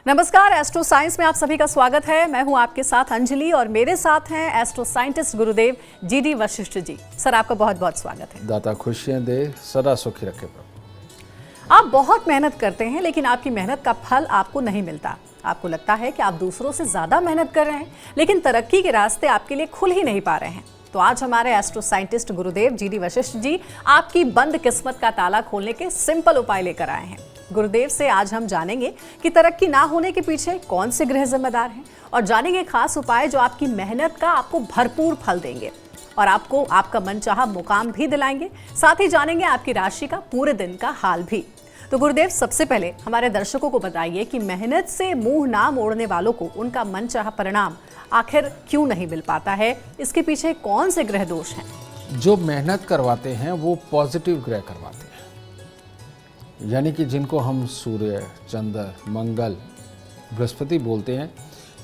नमस्कार, astro science में आप सभी का स्वागत है। मैं हूं आपके साथ अंजलि और मेरे साथ हैं एस्ट्रो साइंटिस्ट गुरुदेव जीडी वशिष्ठ जी। सर, आपका बहुत बहुत स्वागत है। दाता खुशियां दे, सदा सुखी रखे प्रभु। आप बहुत मेहनत करते हैं लेकिन आपकी मेहनत का फल आपको नहीं मिलता। आपको लगता है कि आप दूसरों से ज्यादा मेहनत कर रहे हैं लेकिन तरक्की के रास्ते आपके लिए खुल ही नहीं पा रहे हैं। तो आज हमारे एस्ट्रो साइंटिस्ट गुरुदेव जीडी वशिष्ठ जी आपकी बंद किस्मत का ताला खोलने के सिंपल उपाय लेकर आए हैं। गुरुदेव से आज हम जानेंगे कि तरक्की ना होने के पीछे कौन से ग्रह जिम्मेदार हैं और जानेंगे खास उपाय जो आपकी मेहनत का आपको भरपूर फल देंगे और आपको आपका मनचाहा मुकाम भी दिलाएंगे। साथ ही जानेंगे आपकी राशि का पूरे दिन का हाल भी। तो गुरुदेव, सबसे पहले हमारे दर्शकों को बताइए कि मेहनत से मुंह ना मोड़ने वालों को उनका मनचाहा परिणाम आखिर क्यों नहीं मिल पाता है? इसके पीछे कौन से ग्रह दोष हैं? जो मेहनत करवाते हैं वो पॉजिटिव ग्रह करवाते हैं, यानी कि जिनको हम सूर्य, चंद्र, मंगल, बृहस्पति बोलते हैं,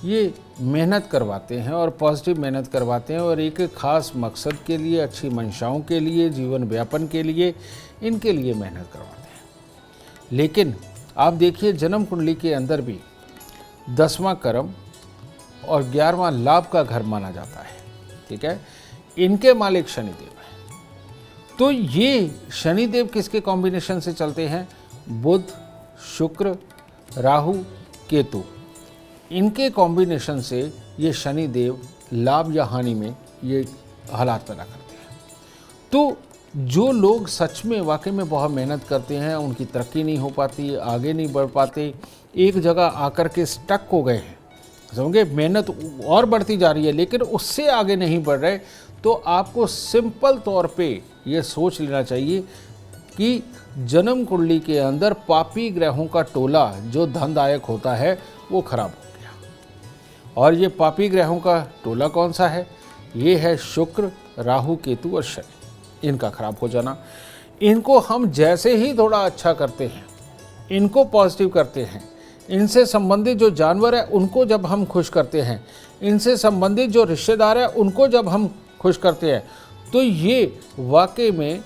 ये मेहनत करवाते हैं और पॉजिटिव मेहनत करवाते हैं और एक खास मकसद के लिए, अच्छी मंशाओं के लिए, जीवन व्यापन के लिए, इनके लिए मेहनत करवाते हैं। लेकिन आप देखिए, जन्म कुंडली के अंदर भी 10वां कर्म और 11वां लाभ का घर माना जाता है, ठीक है। इनके मालिक शनिदेव हैं। तो ये शनिदेव किसके कॉम्बिनेशन से चलते हैं? बुध, शुक्र, राहु, केतु, इनके कॉम्बिनेशन से ये शनिदेव लाभ या हानि में ये हालात पैदा करते हैं। तो जो लोग सच में वाकई में बहुत मेहनत करते हैं, उनकी तरक्की नहीं हो पाती, आगे नहीं बढ़ पाते, एक जगह आकर के स्टक हो गए हैं, समझे, मेहनत और बढ़ती जा रही है लेकिन उससे आगे नहीं बढ़ रहे, तो आपको सिंपल तौर पे ये सोच लेना चाहिए कि जन्म कुंडली के अंदर पापी ग्रहों का टोला जो धनदायक होता है वो खराब हो गया। और ये पापी ग्रहों का टोला कौन सा है? ये है शुक्र, राहु, केतु और शनि। इनका खराब हो जाना। इनको हम जैसे ही थोड़ा अच्छा करते हैं, इनको पॉजिटिव करते हैं, इनसे संबंधित जो जानवर है उनको जब हम खुश करते हैं, इनसे संबंधित जो रिश्तेदार है उनको जब हम खुश करते हैं, तो ये वाकई में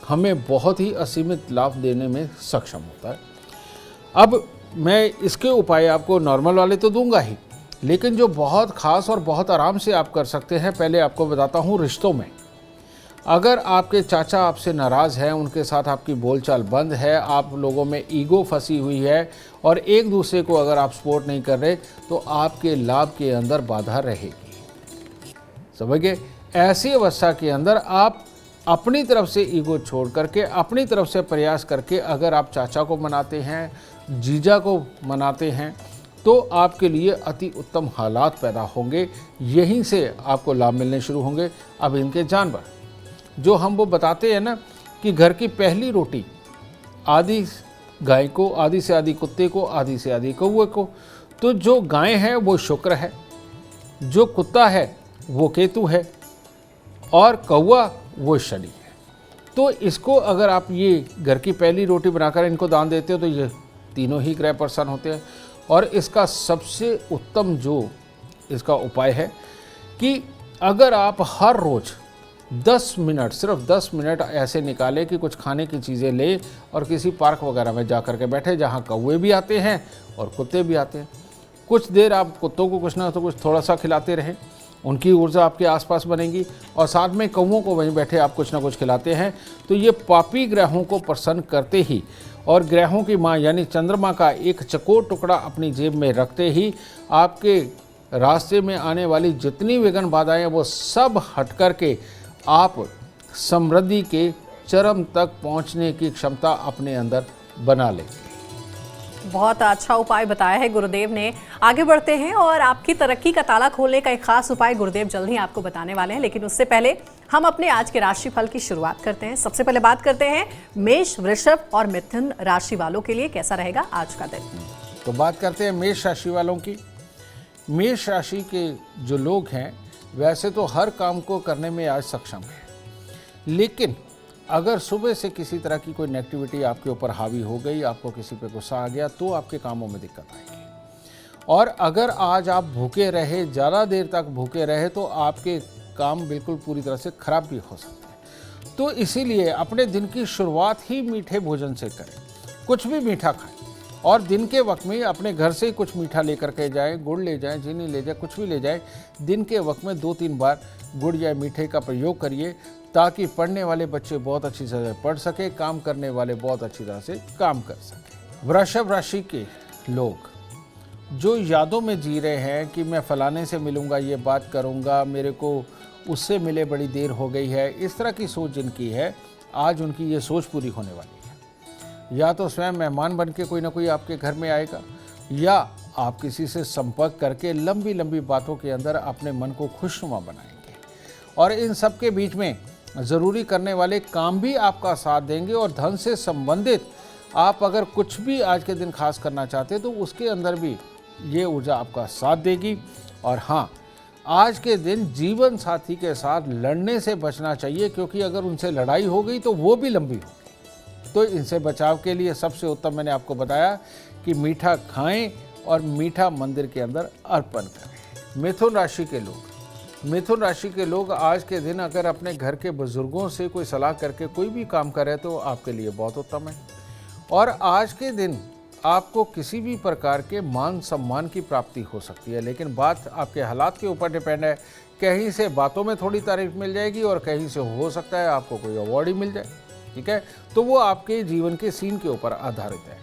हमें बहुत ही असीमित लाभ देने में सक्षम होता है। अब मैं इसके उपाय आपको नॉर्मल वाले तो दूंगा ही, लेकिन जो बहुत खास और बहुत आराम से आप कर सकते हैं, पहले आपको बताता हूँ। रिश्तों में अगर आपके चाचा आपसे नाराज़ हैं, उनके साथ आपकी बोलचाल बंद है, आप लोगों में ईगो फंसी हुई है और एक दूसरे को अगर आप सपोर्ट नहीं कर रहे, तो आपके लाभ के अंदर बाधा रहेगी। समझ गए? ऐसी अवस्था के अंदर आप अपनी तरफ से ईगो छोड़ करके, अपनी तरफ से प्रयास करके अगर आप चाचा को मनाते हैं, जीजा को मनाते हैं, तो आपके लिए अति उत्तम हालात पैदा होंगे। यहीं से आपको लाभ मिलने शुरू होंगे। अब इनके जानवर जो हम वो बताते हैं ना कि घर की पहली रोटी आधी गाय को, आधी से आधी कुत्ते को, आधी से आधी कौवे को। तो जो गाय है वो शुक्र है, जो कुत्ता है वो केतु है और कौवा वो शनि है। तो इसको अगर आप ये घर की पहली रोटी बनाकर इनको दान देते हो तो ये तीनों ही ग्रह प्रसन्न होते हैं। और इसका सबसे उत्तम जो इसका उपाय है कि अगर आप हर रोज़ 10 मिनट, सिर्फ 10 मिनट ऐसे निकालें कि कुछ खाने की चीज़ें ले और किसी पार्क वगैरह में जा कर के बैठे जहाँ कौवे भी आते हैं और कुत्ते भी आते हैं। कुछ देर आप कुत्तों को कुछ ना तो कुछ थोड़ा सा खिलाते रहें, उनकी ऊर्जा आपके आसपास बनेगी और साथ में कौवों को वहीं बैठे आप कुछ ना कुछ खिलाते हैं। तो ये पापी ग्रहों को प्रसन्न करते ही और ग्रहों की माँ यानी चंद्रमा का एक चकोर टुकड़ा अपनी जेब में रखते ही आपके रास्ते में आने वाली जितनी विघ्न बाधाएं वो सब हट कर के आप समृद्धि के चरम तक पहुंचने की क्षमता अपने अंदर बना लेंगे। बहुत अच्छा उपाय बताया है गुरुदेव ने। आगे बढ़ते हैं और आपकी तरक्की का ताला खोलने का एक खास उपाय गुरुदेव जल्द ही आपको बताने वाले हैं, लेकिन उससे पहले हम अपने आज के राशिफल की शुरुआत करते हैं। सबसे पहले बात करते हैं मेष, वृषभ और मिथुन राशि वालों के लिए कैसा रहेगा आज का दिन। तो बात करते हैं मेष राशि वालों की। मेष राशि के जो लोग हैं वैसे तो हर काम को करने में आज सक्षम है, लेकिन अगर सुबह से किसी तरह की कोई नेगेटिविटी आपके ऊपर हावी हो गई, आपको किसी पे गुस्सा आ गया, तो आपके कामों में दिक्कत आएगी। और अगर आज आप भूखे रहे, ज़्यादा देर तक भूखे रहे, तो आपके काम बिल्कुल पूरी तरह से खराब भी हो सकते हैं। तो इसीलिए अपने दिन की शुरुआत ही मीठे भोजन से करें, कुछ भी मीठा खाएं। और दिन के वक्त में अपने घर से ही कुछ मीठा लेकर के जाएं, गुड़ ले जाएं, चीनी ले जाएं, कुछ भी ले जाएं। दिन के वक्त में 2-3 बार गुड़ या मीठे का प्रयोग करिए, ताकि पढ़ने वाले बच्चे बहुत अच्छी तरह से पढ़ सके, काम करने वाले बहुत अच्छी तरह से काम कर सके। वृषभ राशि के लोग जो यादों में जी रहे हैं कि मैं फलाने से मिलूंगा, ये बात करूंगा, मेरे को उससे मिले बड़ी देर हो गई है, इस तरह की सोच जिनकी है, आज उनकी ये सोच पूरी होने वाली है। या तो स्वयं मेहमान बन के कोई ना कोई आपके घर में आएगा, या आप किसी से संपर्क करके लंबी लंबी बातों के अंदर अपने मन को खुशनुमा बनाएंगे। और इन सब के बीच में ज़रूरी करने वाले काम भी आपका साथ देंगे, और धन से संबंधित आप अगर कुछ भी आज के दिन खास करना चाहते हैं तो उसके अंदर भी ये ऊर्जा आपका साथ देगी। और हाँ, आज के दिन जीवन साथी के साथ लड़ने से बचना चाहिए, क्योंकि अगर उनसे लड़ाई हो गई तो वो भी लंबी होगी। तो इनसे बचाव के लिए सबसे उत्तम मैंने आपको बताया कि मीठा खाएं और मीठा मंदिर के अंदर अर्पण करें। मिथुन राशि के लोग आज के दिन अगर अपने घर के बुजुर्गों से कोई सलाह करके कोई भी काम करें तो आपके लिए बहुत उत्तम है। और आज के दिन आपको किसी भी प्रकार के मान सम्मान की प्राप्ति हो सकती है, लेकिन बात आपके हालात के ऊपर डिपेंड है। कहीं से बातों में थोड़ी तारीफ मिल जाएगी और कहीं से हो सकता है आपको कोई अवार्ड ही मिल जाए। ठीक है, तो वो आपके जीवन के सीन के ऊपर आधारित है।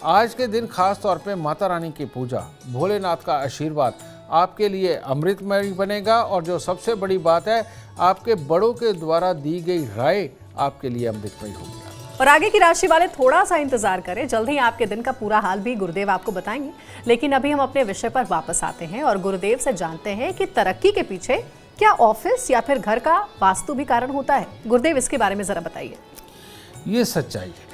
आज के दिन खास तौर पे माता रानी की पूजा, भोलेनाथ का आशीर्वाद आपके लिए अमृतमय बनेगा। और जो सबसे बड़ी बात है, आपके बड़ों के द्वारा दी गई राय आपके लिए अमृतमय होगी। और आगे की राशि वाले थोड़ा सा इंतजार करें, जल्द ही आपके दिन का पूरा हाल भी गुरुदेव आपको बताएंगे। लेकिन अभी हम अपने विषय पर वापस आते हैं और गुरुदेव से जानते हैं कि तरक्की के पीछे क्या ऑफिस या फिर घर का वास्तु भी कारण होता है। गुरुदेव, इसके बारे में जरा बताइए। ये सच्चाई है।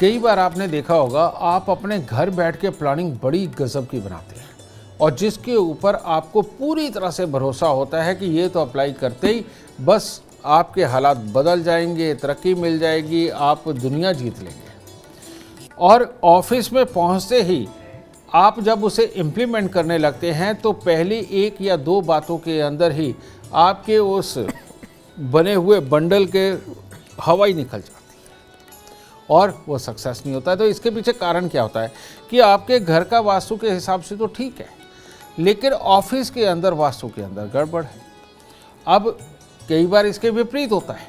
कई बार आपने देखा होगा, आप अपने घर बैठ के प्लानिंग बड़ी गजब की बनाते हैं, और जिसके ऊपर आपको पूरी तरह से भरोसा होता है कि ये तो अप्लाई करते ही बस आपके हालात बदल जाएंगे, तरक्की मिल जाएगी, आप दुनिया जीत लेंगे। और ऑफिस में पहुंचते ही आप जब उसे इम्प्लीमेंट करने लगते हैं तो पहली 1 या 2 बातों के अंदर ही आपके उस बने हुए बंडल के हवा ही निकल जाती है और वो सक्सेस नहीं होता है। तो इसके पीछे कारण क्या होता है कि आपके घर का वास्तु के हिसाब से तो ठीक है, लेकिन ऑफिस के अंदर वास्तु के अंदर गड़बड़ है। अब कई बार इसके विपरीत होता है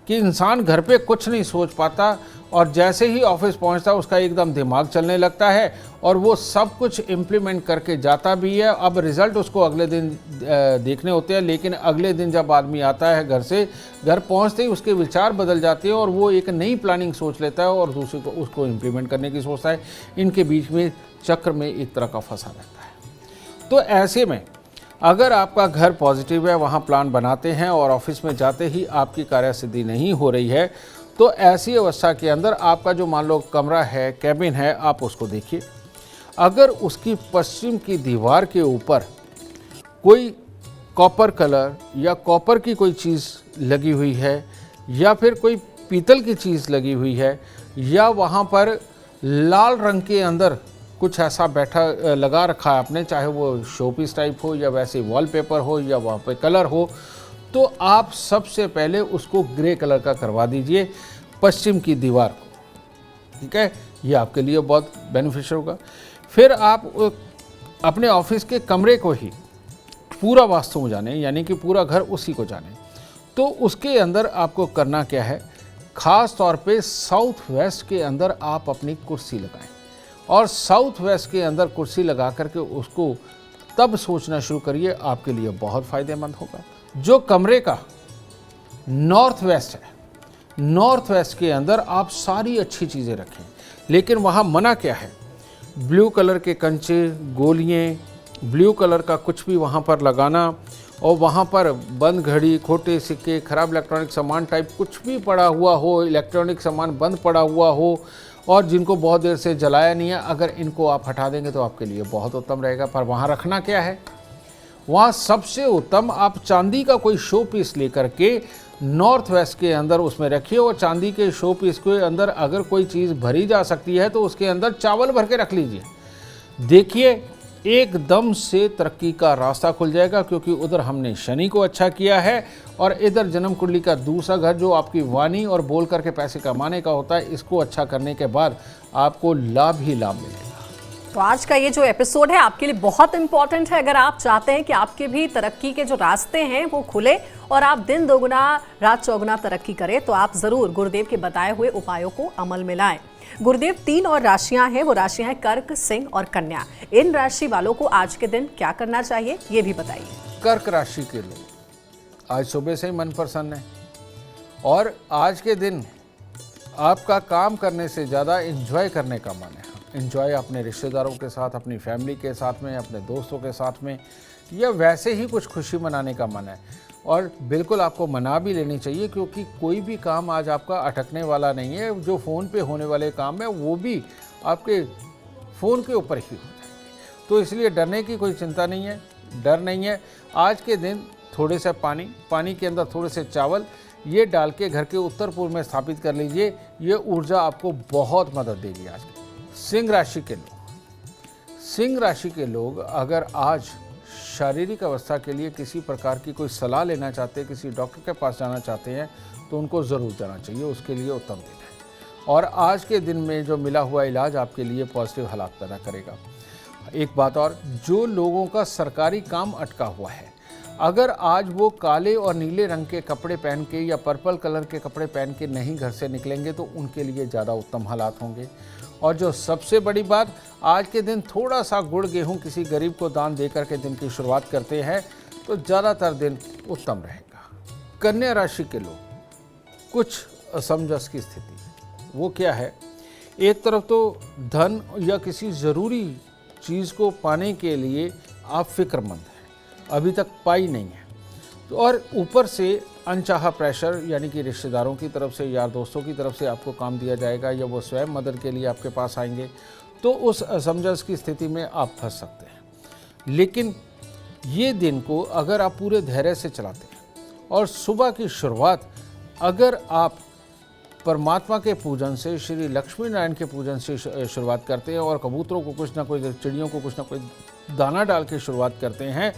कि इंसान घर पे कुछ नहीं सोच पाता, और जैसे ही ऑफिस पहुंचता है उसका एकदम दिमाग चलने लगता है और वो सब कुछ इम्प्लीमेंट करके जाता भी है। अब रिज़ल्ट उसको अगले दिन देखने होते हैं, लेकिन अगले दिन जब आदमी आता है घर से, घर पहुंचते ही उसके विचार बदल जाते हैं और वो एक नई प्लानिंग सोच लेता है और दूसरे को उसको इम्प्लीमेंट करने की सोचता है। इनके बीच में चक्र में एक तरह का फंसा रहता है। तो ऐसे में अगर आपका घर पॉजिटिव है, वहाँ प्लान बनाते हैं और ऑफिस में जाते ही आपकी कार्यसिद्धि नहीं हो रही है, तो ऐसी अवस्था के अंदर आपका जो मान लो कमरा है, कैबिन है, आप उसको देखिए। अगर उसकी पश्चिम की दीवार के ऊपर कोई कॉपर कलर या कॉपर की कोई चीज़ लगी हुई है, या फिर कोई पीतल की चीज़ लगी हुई है, या वहाँ पर लाल रंग के अंदर कुछ ऐसा लगा रखा है आपने, चाहे वो शोपीस टाइप हो या वैसे वॉलपेपर हो या वहाँ पे कलर हो, तो आप सबसे पहले उसको ग्रे कलर का करवा दीजिए पश्चिम की दीवार को। ठीक है, ये आपके लिए बहुत बेनिफिशियल होगा। फिर आप अपने ऑफिस के कमरे को ही पूरा वास्तु में जाने, यानी कि पूरा घर उसी को जाने, तो उसके अंदर आपको करना क्या है, ख़ास तौर पे साउथ वेस्ट के अंदर आप अपनी कुर्सी लगाएं, और साउथ वेस्ट के अंदर कुर्सी लगा करके उसको तब सोचना शुरू करिए, आपके लिए बहुत फ़ायदेमंद होगा। जो कमरे का नॉर्थ वेस्ट है, नॉर्थ वेस्ट के अंदर आप सारी अच्छी चीज़ें रखें, लेकिन वहाँ मना क्या है, ब्लू कलर के कंचे, गोलियाँ, ब्लू कलर का कुछ भी वहाँ पर लगाना, और वहाँ पर बंद घड़ी, खोटे सिक्के, खराब इलेक्ट्रॉनिक सामान टाइप कुछ भी पड़ा हुआ हो, इलेक्ट्रॉनिक सामान बंद पड़ा हुआ हो और जिनको बहुत देर से जलाया नहीं है, अगर इनको आप हटा देंगे तो आपके लिए बहुत उत्तम रहेगा। पर वहाँ रखना क्या है, वहाँ सबसे उत्तम आप चांदी का कोई शो पीस लेकर के नॉर्थ वेस्ट के अंदर उसमें रखिए, और चांदी के शो पीस के अंदर अगर कोई चीज़ भरी जा सकती है तो उसके अंदर चावल भर के रख लीजिए। देखिए एकदम से तरक्की का रास्ता खुल जाएगा, क्योंकि उधर हमने शनि को अच्छा किया है और इधर जन्म कुंडली का दूसरा घर जो आपकी वाणी और बोल करके पैसे कमाने का होता है, इसको अच्छा करने के बाद आपको लाभ ही लाभ मिलेगा। तो आज का ये जो एपिसोड है आपके लिए बहुत इंपॉर्टेंट है। अगर आप चाहते हैं कि आपके भी तरक्की के जो रास्ते हैं वो खुले और आप दिन दोगुना रात चौगुना तरक्की करें, तो आप जरूर गुरुदेव के बताए हुए उपायों को अमल में लाएं। गुरुदेव 3 और राशियां हैं, वो राशियां हैं कर्क, सिंह और कन्या। इन राशि वालों को आज के दिन क्या करना चाहिए, ये भी बताइए। कर्क राशि के लोग आज सुबह से ही मन प्रसन्न है और आज के दिन आपका काम करने से ज़्यादा एंजॉय करने का मन है। एंजॉय अपने रिश्तेदारों के साथ, अपनी फैमिली के साथ में, अपने दोस्तों के साथ में, या वैसे ही कुछ खुशी मनाने का मन है। और बिल्कुल आपको मना भी लेनी चाहिए, क्योंकि कोई भी काम आज आपका अटकने वाला नहीं है। जो फ़ोन पे होने वाले काम है वो भी आपके फ़ोन के ऊपर ही होता है, तो इसलिए डरने की कोई चिंता नहीं है, डर नहीं है। आज के दिन थोड़े से पानी के अंदर थोड़े से चावल ये डाल के घर के उत्तर पूर्व में स्थापित कर लीजिए। ये ऊर्जा आपको बहुत मदद देगी। आज सिंह राशि के लोग अगर आज शारीरिक अवस्था के लिए किसी प्रकार की कोई सलाह लेना चाहते हैं, किसी डॉक्टर के पास जाना चाहते हैं, तो उनको ज़रूर जाना चाहिए। उसके लिए उत्तम दिन है और आज के दिन में जो मिला हुआ इलाज आपके लिए पॉजिटिव हालात पैदा करेगा। एक बात और, जो लोगों का सरकारी काम अटका हुआ है, अगर आज वो काले और नीले रंग के कपड़े पहन के या पर्पल कलर के कपड़े पहन के नहीं घर से निकलेंगे तो उनके लिए ज़्यादा उत्तम हालात होंगे। और जो सबसे बड़ी बात, आज के दिन थोड़ा सा गुड़ गेहूं किसी गरीब को दान दे करके दिन की शुरुआत करते हैं तो ज़्यादातर दिन उत्तम रहेगा। कन्या राशि के लोग कुछ असमंजस की स्थिति, वो क्या है, एक तरफ तो धन या किसी ज़रूरी चीज़ को पाने के लिए आप फिक्रमंद हैं, अभी तक पाई नहीं है, तो और ऊपर से अनचाहा प्रेशर, यानी कि रिश्तेदारों की तरफ से, यार दोस्तों की तरफ से आपको काम दिया जाएगा या वो स्वयं मदद के लिए आपके पास आएंगे, तो उस असमंजस की स्थिति में आप फंस सकते हैं। लेकिन ये दिन को अगर आप पूरे धैर्य से चलाते हैं और सुबह की शुरुआत अगर आप परमात्मा के पूजन से, श्री लक्ष्मी नारायण के पूजन से शुरुआत करते हैं और कबूतरों को कुछ ना कुछ, चिड़ियों को कुछ ना कुछ दाना डाल के शुरुआत करते हैं,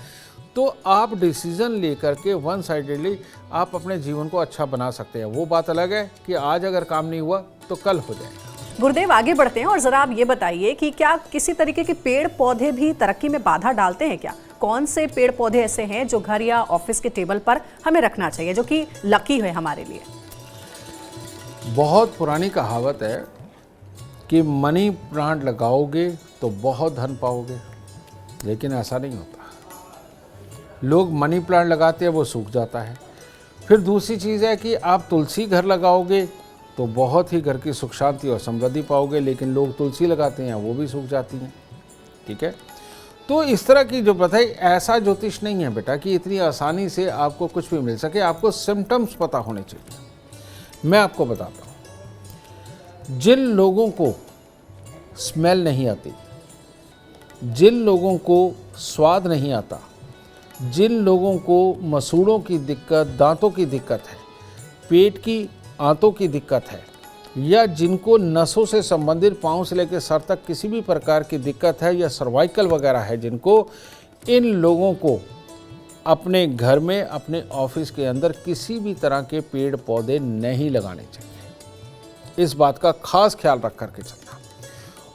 तो आप डिसीजन लेकर के वन साइडेडली आप अपने जीवन को अच्छा बना सकते हैं। वो बात अलग है कि आज अगर काम नहीं हुआ तो कल हो जाएगा। गुरुदेव आगे बढ़ते हैं और जरा आप ये बताइए कि क्या किसी तरीके के पेड़ पौधे भी तरक्की में बाधा डालते हैं क्या? कौन से पेड़ पौधे ऐसे हैं जो घर या ऑफिस के टेबल पर हमें रखना चाहिए, जो कि लकी है हमारे लिए? बहुत पुरानी कहावत है कि मनी प्लांट लगाओगे तो बहुत धन पाओगे, लेकिन ऐसा नहीं होता। लोग मनी प्लांट लगाते हैं, वो सूख जाता है। फिर दूसरी चीज़ है कि आप तुलसी घर लगाओगे तो बहुत ही घर की सुख शांति और समृद्धि पाओगे, लेकिन लोग तुलसी लगाते हैं वो भी सूख जाती हैं। ठीक है, तो इस तरह की जो बताई, ऐसा ज्योतिष नहीं है बेटा कि इतनी आसानी से आपको कुछ भी मिल सके। आपको सिम्टम्स पता होने चाहिए। मैं आपको बताता हूँ, जिन लोगों को स्मेल नहीं आती, जिन लोगों को स्वाद नहीं आता, जिन लोगों को मसूड़ों की दिक्कत, दांतों की दिक्कत है, पेट की आंतों की दिक्कत है, या जिनको नसों से संबंधित पाँव से लेकर सर तक किसी भी प्रकार की दिक्कत है, या सर्वाइकल वगैरह है जिनको, इन लोगों को अपने घर में, अपने ऑफिस के अंदर किसी भी तरह के पेड़ पौधे नहीं लगाने चाहिए। इस बात का खास ख्याल रख करके चलना।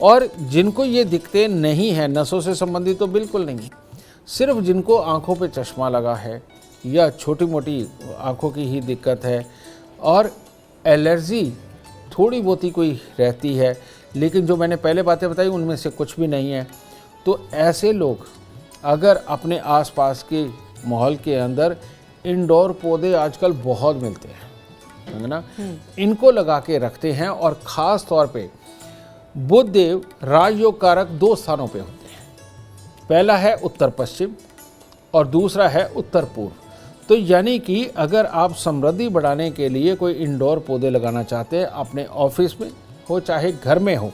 और जिनको ये दिक्कतें नहीं हैं, नसों से संबंधित तो बिल्कुल नहीं, सिर्फ जिनको आंखों पे चश्मा लगा है या छोटी मोटी आंखों की ही दिक्कत है और एलर्जी थोड़ी बहुत ही कोई रहती है, लेकिन जो मैंने पहले बातें बताई उनमें से कुछ भी नहीं है, तो ऐसे लोग अगर अपने आसपास के माहौल के अंदर इंडोर पौधे आजकल बहुत मिलते हैं, है ना, इनको लगा के रखते हैं। और ख़ास तौर पे बुध देव राजयोग कारक 2 स्थानों पे होते हैं। पहला है उत्तर पश्चिम और दूसरा है उत्तर पूर्व। तो यानी कि अगर आप समृद्धि बढ़ाने के लिए कोई इंडोर पौधे लगाना चाहते हैं, अपने ऑफिस में हो चाहे घर में हो,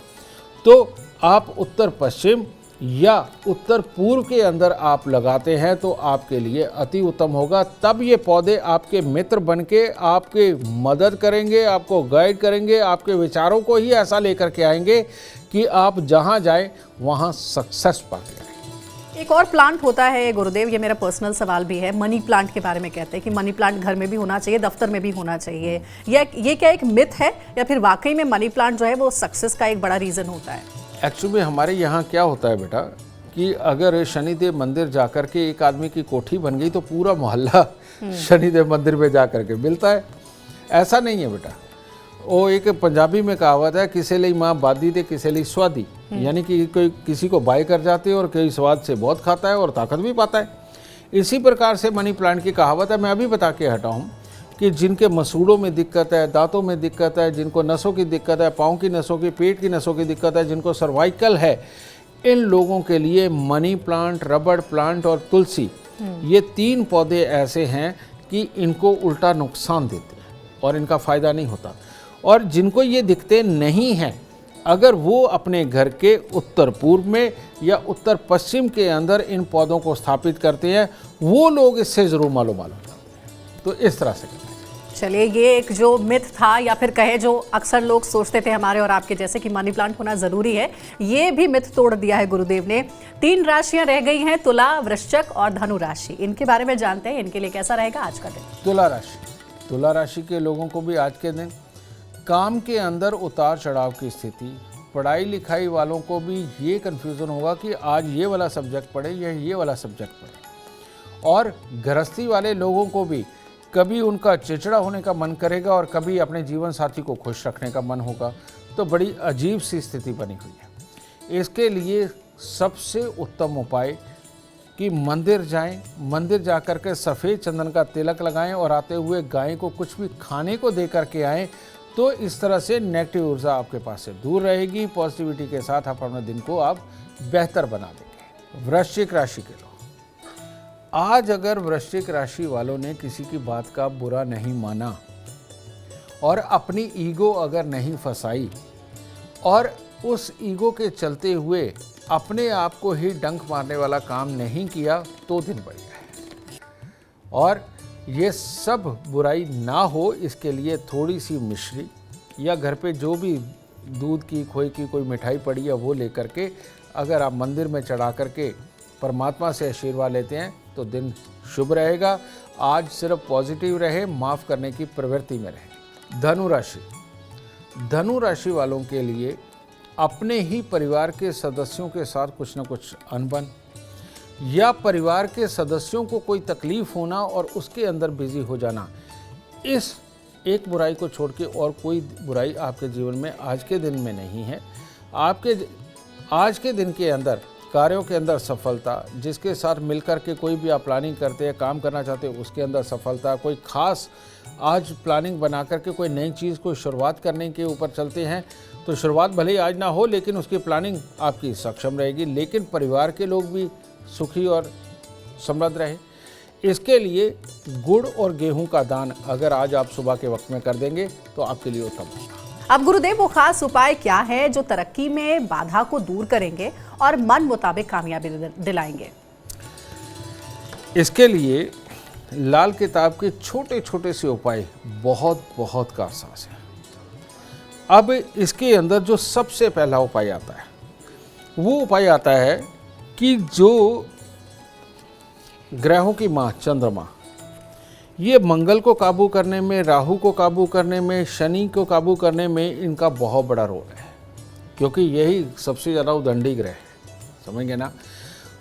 तो आप उत्तर पश्चिम या उत्तर पूर्व के अंदर आप लगाते हैं तो आपके लिए अति उत्तम होगा। तब ये पौधे आपके मित्र बन के आपके मदद करेंगे, आपको गाइड करेंगे, आपके विचारों को ही ऐसा लेकर के आएंगे कि आप जहाँ जाएं वहाँ सक्सेस पाते आएंगे। एक और प्लांट होता है गुरुदेव, ये मेरा पर्सनल सवाल भी है, मनी प्लांट के बारे में कहते हैं कि मनी प्लांट घर में भी होना चाहिए, दफ्तर में भी होना चाहिए। ये क्या एक मिथ है या फिर वाकई में मनी प्लांट जो है वो सक्सेस का एक बड़ा रीज़न होता है? एक्चुअली हमारे यहाँ क्या होता है बेटा कि अगर शनिदेव मंदिर जाकर के एक आदमी की कोठी बन गई तो पूरा मोहल्ला शनिदेव मंदिर में जाकर के मिलता है। ऐसा नहीं है बेटा। वो एक पंजाबी में कहावत है, किसी ਲਈ माँ बादी ते किसी ਲਈ स्वादी, यानी कि कोई किसी को बाय कर जाते हैं और कोई स्वाद से बहुत खाता है और ताकत भी पाता है। इसी प्रकार से मनी प्लांट की कहावत है, मैं अभी बता के हटा हूँ कि जिनके मसूड़ों में दिक्कत है, दांतों में दिक्कत है, जिनको नसों की दिक्कत है, पाँव की नसों की, पेट की नसों की दिक्कत है, जिनको सर्वाइकल है, इन लोगों के लिए मनी प्लांट, रबड़ प्लांट और तुलसी, ये 3 पौधे ऐसे हैं कि इनको उल्टा नुकसान देते हैं और इनका फ़ायदा नहीं होता। और जिनको ये दिखते नहीं हैं, अगर वो अपने घर के उत्तर पूर्व में या उत्तर पश्चिम के अंदर इन पौधों को स्थापित करते हैं, वो लोग इससे ज़रूर मालूम करते हैं। तो इस तरह से करते हैं। चलिए, ये एक जो मिथ था या फिर कहे जो अक्सर लोग सोचते थे हमारे और आपके जैसे कि मनी प्लांट होना ज़रूरी है, ये भी मिथ तोड़ दिया है गुरुदेव ने। 3 राशियां रह गई हैं, तुला, वृश्चिक और धनु राशि। इनके बारे में जानते हैं, इनके लिए कैसा रहेगा आज का दिन? तुला राशि के लोगों को भी आज के दिन काम के अंदर उतार चढ़ाव की स्थिति, पढ़ाई लिखाई वालों को भी ये कन्फ्यूज़न होगा कि आज ये वाला सब्जेक्ट पढ़े या ये वाला सब्जेक्ट पढ़े। और गृहस्थी वाले लोगों को भी कभी उनका चिड़चिड़ा होने का मन करेगा और कभी अपने जीवन साथी को खुश रखने का मन होगा। तो बड़ी अजीब सी स्थिति बनी हुई है। इसके लिए सबसे उत्तम उपाय कि मंदिर जाएं, मंदिर जाकर के सफ़ेद चंदन का तिलक लगाएं और आते हुए गाय को कुछ भी खाने को दे करके आएँ। तो इस तरह से नेगेटिव ऊर्जा आपके पास से दूर रहेगी। पॉजिटिविटी के साथ आप अपने दिन को आप बेहतर बना देंगे। वृश्चिक राशि के लोग, आज अगर वृश्चिक राशि वालों ने किसी की बात का बुरा नहीं माना और अपनी ईगो अगर नहीं फंसाई और उस ईगो के चलते हुए अपने आप को ही डंक मारने वाला काम नहीं किया, तो दिन बढ़िया है। और ये सब बुराई ना हो, इसके लिए थोड़ी सी मिश्री या घर पे जो भी दूध की, खोए की कोई मिठाई पड़ी है वो लेकर के अगर आप मंदिर में चढ़ा करके परमात्मा से आशीर्वाद लेते हैं तो दिन शुभ रहेगा। आज सिर्फ पॉजिटिव रहे, माफ़ करने की प्रवृत्ति में रहे। धनु राशि वालों के लिए अपने ही परिवार के सदस्यों के साथ कुछ न कुछ अनबन या परिवार के सदस्यों को कोई तकलीफ़ होना और उसके अंदर बिजी हो जाना, इस एक बुराई को छोड़ के और कोई बुराई आपके जीवन में आज के दिन में नहीं है। आपके आज के दिन के अंदर कार्यों के अंदर सफलता, जिसके साथ मिलकर के कोई भी आप प्लानिंग करते हैं, काम करना चाहते हो, उसके अंदर सफलता। कोई खास आज प्लानिंग बना करके कोई नई चीज़ को शुरुआत करने के ऊपर चलते हैं तो शुरुआत भले ही आज ना हो, लेकिन उसकी प्लानिंग आपकी सक्षम रहेगी। लेकिन परिवार के लोग भी सुखी और समृद्ध रहे, इसके लिए गुड़ और गेहूं का दान अगर आज आप सुबह के वक्त में कर देंगे तो आपके लिए उत्तम होगा। अब गुरुदेव, वो खास उपाय क्या है जो तरक्की में बाधा को दूर करेंगे और मन मुताबिक कामयाबी दिलाएंगे? इसके लिए लाल किताब के छोटे छोटे से उपाय बहुत बहुत कारसाज हैं। अब इसके अंदर जो सबसे पहला उपाय आता है वो उपाय आता है कि जो ग्रहों की माँ चंद्रमा, ये मंगल को काबू करने में, राहु को काबू करने में, शनि को काबू करने में इनका बहुत बड़ा रोल है, क्योंकि यही सबसे ज़्यादा उदंडी ग्रह है, समझेंगे ना।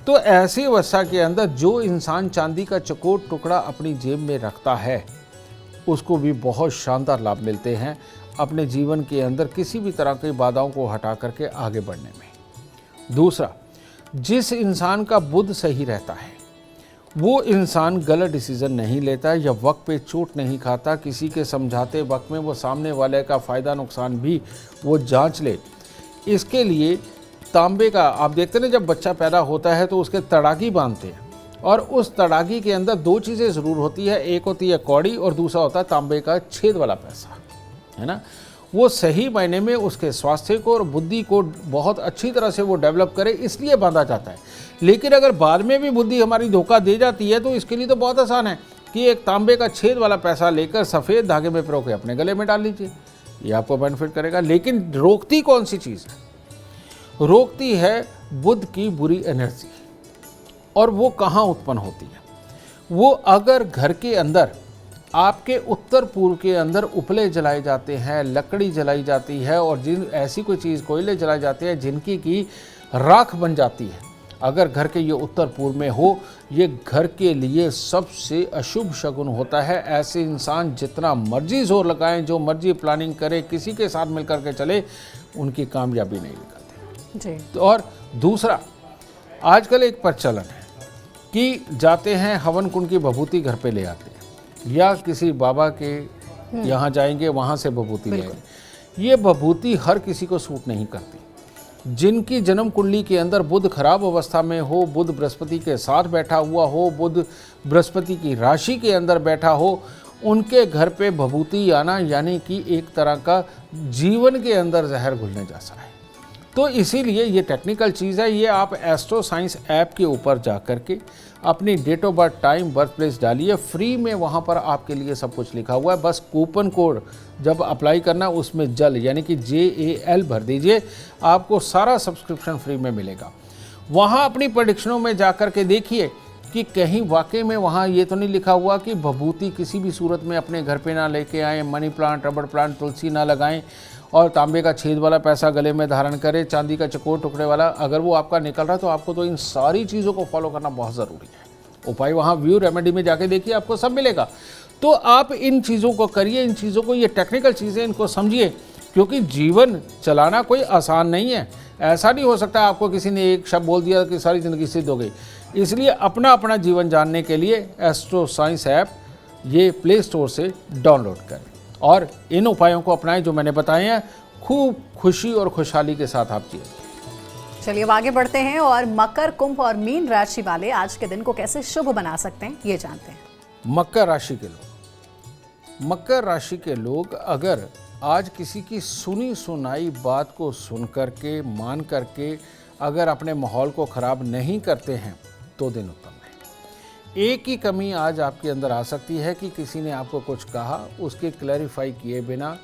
तो ऐसी अवस्था के अंदर जो इंसान चांदी का चकोर टुकड़ा अपनी जेब में रखता है उसको भी बहुत शानदार लाभ मिलते हैं अपने जीवन के अंदर किसी भी तरह की बाधाओं को हटा करके आगे बढ़ने में। दूसरा, जिस इंसान का बुद्ध सही रहता है वो इंसान गलत डिसीजन नहीं लेता या वक्त पे चोट नहीं खाता। किसी के समझाते वक्त में वो सामने वाले का फ़ायदा नुकसान भी वो जांच ले। इसके लिए तांबे का, आप देखते हैं जब बच्चा पैदा होता है तो उसके तड़ागी बांधते हैं और उस तड़ागी के अंदर 2 चीज़ें ज़रूर होती है, एक होती है कौड़ी और दूसरा होता है तांबे का छेद वाला पैसा, है ना। वो सही मायने में उसके स्वास्थ्य को और बुद्धि को बहुत अच्छी तरह से वो डेवलप करे, इसलिए बांधा जाता है। लेकिन अगर बाद में भी बुद्धि हमारी धोखा दे जाती है तो इसके लिए तो बहुत आसान है कि एक तांबे का छेद वाला पैसा लेकर सफ़ेद धागे में पिरो के अपने गले में डाल लीजिए, ये आपको बेनिफिट करेगा। लेकिन रोकती कौन सी चीज़ है? रोकती है बुध की बुरी एनर्जी। और वो कहाँ उत्पन्न होती है? वो अगर घर के अंदर आपके उत्तर पूर्व के अंदर उपले जलाए जाते हैं, लकड़ी जलाई जाती है और जिन ऐसी कोई चीज़ कोयले जलाए जाते हैं जिनकी की राख बन जाती है, अगर घर के ये उत्तर पूर्व में हो, ये घर के लिए सबसे अशुभ शगुन होता है। ऐसे इंसान जितना मर्जी जोर लगाएं, जो मर्जी प्लानिंग करे, किसी के साथ मिलकर के चले, उनकी कामयाबी नहीं निकलती जी। तो और दूसरा, आजकल एक प्रचलन है कि जाते हैं हवन कुंड की भभूति घर पे ले आते हैं, या किसी बाबा के यहाँ जाएंगे, वहाँ से भभूति ले आएंगे। ये भभूति हर किसी को सूट नहीं करती। जिनकी जन्म कुंडली के अंदर बुध खराब अवस्था में हो, बुध बृहस्पति के साथ बैठा हुआ हो, बुध बृहस्पति की राशि के अंदर बैठा हो, उनके घर पे भभूति आना यानी कि एक तरह का जीवन के अंदर जहर घुलने जैसा है। तो इसीलिए ये टेक्निकल चीज़ है। ये आप एस्ट्रो साइंस ऐप के ऊपर जा कर के अपनी date of birth, time, birth place डालिए, फ्री में वहाँ पर आपके लिए सब कुछ लिखा हुआ है। बस कूपन कोड जब अप्लाई करना, उसमें जल यानी कि JAL भर दीजिए, आपको सारा सब्सक्रिप्शन फ्री में मिलेगा। वहाँ अपनी प्रेडिक्शनों में जा कर के देखिए कि कहीं वाकई में वहाँ ये तो नहीं लिखा हुआ कि भभूति किसी भी सूरत में अपने घर पे ना लेके आएँ, मनी प्लांट, रबड़ प्लांट, तुलसी ना लगाएं, और तांबे का छेद वाला पैसा गले में धारण करें, चांदी का चकोर टुकड़े वाला। अगर वो आपका निकल रहा है तो आपको तो इन सारी चीज़ों को फॉलो करना बहुत ज़रूरी है। उपाय वहाँ व्यू रेमेडी में जाके देखिए, आपको सब मिलेगा। तो आप इन चीज़ों को करिए, इन चीज़ों को, ये टेक्निकल चीज़ें, इनको समझिए, क्योंकि जीवन चलाना कोई आसान नहीं है। ऐसा नहीं हो सकता आपको किसी ने एक शब्द बोल दिया कि सारी ज़िंदगी सिद्ध हो गई। इसलिए अपना अपना जीवन जानने के लिए एस्ट्रो साइंस ऐप ये प्ले स्टोर से डाउनलोड करें और इन उपायों को अपनाएं जो मैंने बताए हैं। खूब खुशी और खुशहाली के साथ आप जिए। चलिए अब आगे बढ़ते हैं और मकर, कुंभ और मीन राशि वाले आज के दिन को कैसे शुभ बना सकते हैं, ये जानते हैं। मकर राशि के लोग, मकर राशि के लोग अगर आज किसी की सुनी सुनाई बात को सुन करके, मान करके अगर अपने माहौल को ख़राब नहीं करते हैं तो दिन उत्तम है। एक ही कमी आज आपके अंदर आ सकती है कि किसी ने आपको कुछ कहा, उसके क्लैरिफाई किए बिना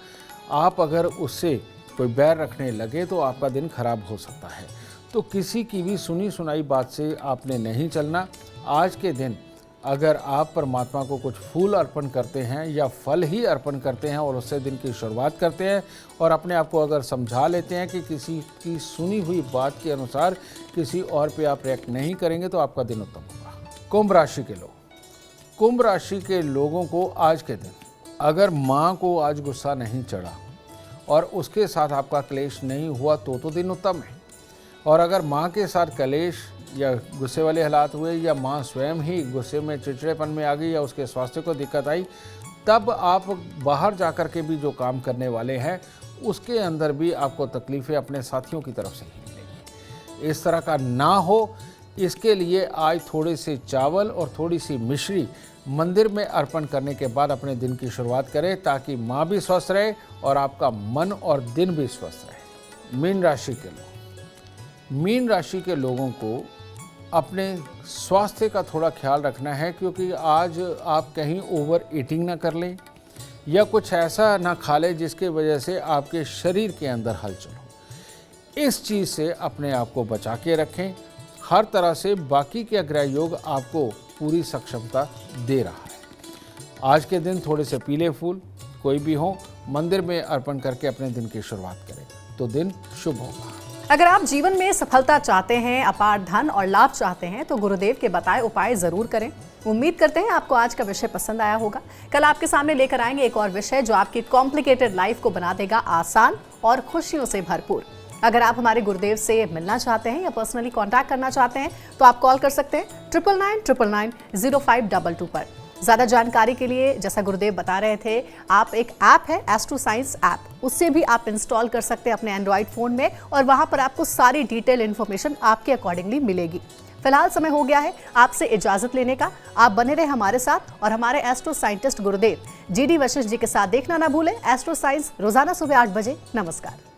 आप अगर उससे कोई बैर रखने लगे तो आपका दिन खराब हो सकता है। तो किसी की भी सुनी सुनाई बात से आपने नहीं चलना। आज के दिन अगर आप परमात्मा को कुछ फूल अर्पण करते हैं या फल ही अर्पण करते हैं और उससे दिन की शुरुआत करते हैं और अपने आप को अगर समझा लेते हैं कि किसी की सुनी हुई बात के अनुसार किसी और पे आप रिएक्ट नहीं करेंगे तो आपका दिन उत्तम होगा। कुंभ राशि के लोग, कुंभ राशि के लोगों को आज के दिन अगर माँ को आज गुस्सा नहीं चढ़ा और उसके साथ आपका क्लेश नहीं हुआ तो दिन उत्तम है। और अगर माँ के साथ क्लेश या गुस्से वाले हालात हुए या माँ स्वयं ही गुस्से में, चिड़चिड़ेपन में आ गई या उसके स्वास्थ्य को दिक्कत आई, तब आप बाहर जाकर के भी जो काम करने वाले हैं उसके अंदर भी आपको तकलीफ़ें अपने साथियों की तरफ से ही मिलेगी। इस तरह का ना हो, इसके लिए आज थोड़े से चावल और थोड़ी सी मिश्री मंदिर में अर्पण करने के बाद अपने दिन की शुरुआत करें ताकि माँ भी स्वस्थ रहे और आपका मन और दिन भी स्वस्थ रहे। मीन राशि के लोग, मीन राशि के लोगों को अपने स्वास्थ्य का थोड़ा ख्याल रखना है, क्योंकि आज आप कहीं ओवर ईटिंग ना कर लें या कुछ ऐसा ना खा लें जिसके वजह से आपके शरीर के अंदर हलचल हो। इस चीज़ से अपने आप को बचा के रखें। हर तरह से बाकी के ग्रह योग आपको पूरी सक्षमता दे रहा है। आज के दिन थोड़े से पीले फूल कोई भी हो मंदिर में अर्पण करके अपने दिन की शुरुआत करें तो दिन शुभ होगा। अगर आप जीवन में सफलता चाहते हैं, अपार धन और लाभ चाहते हैं तो गुरुदेव के बताए उपाय जरूर करें। उम्मीद करते हैं आपको आज का विषय पसंद आया होगा। कल आपके सामने लेकर आएंगे एक और विषय जो आपकी कॉम्प्लिकेटेड लाइफ को बना देगा आसान और खुशियों से भरपूर। अगर आप हमारे गुरुदेव से मिलना चाहते हैं या पर्सनली कांटेक्ट करना चाहते हैं तो आप कॉल कर सकते हैं 9999990522 पर। ज़्यादा जानकारी के लिए, जैसा गुरुदेव बता रहे थे, आप एक ऐप है एस्ट्रो साइंस ऐप, उससे भी आप इंस्टॉल कर सकते हैं अपने एंड्रॉइड फ़ोन में और वहाँ पर आपको सारी डिटेल इन्फॉर्मेशन आपके अकॉर्डिंगली मिलेगी। फिलहाल समय हो गया है आपसे इजाजत लेने का। आप बने रहे हमारे साथ और हमारे एस्ट्रो साइंटिस्ट गुरुदेव GD वशिष्ठ जी के साथ देखना ना भूलें एस्ट्रो साइंस रोजाना सुबह 8 बजे। नमस्कार।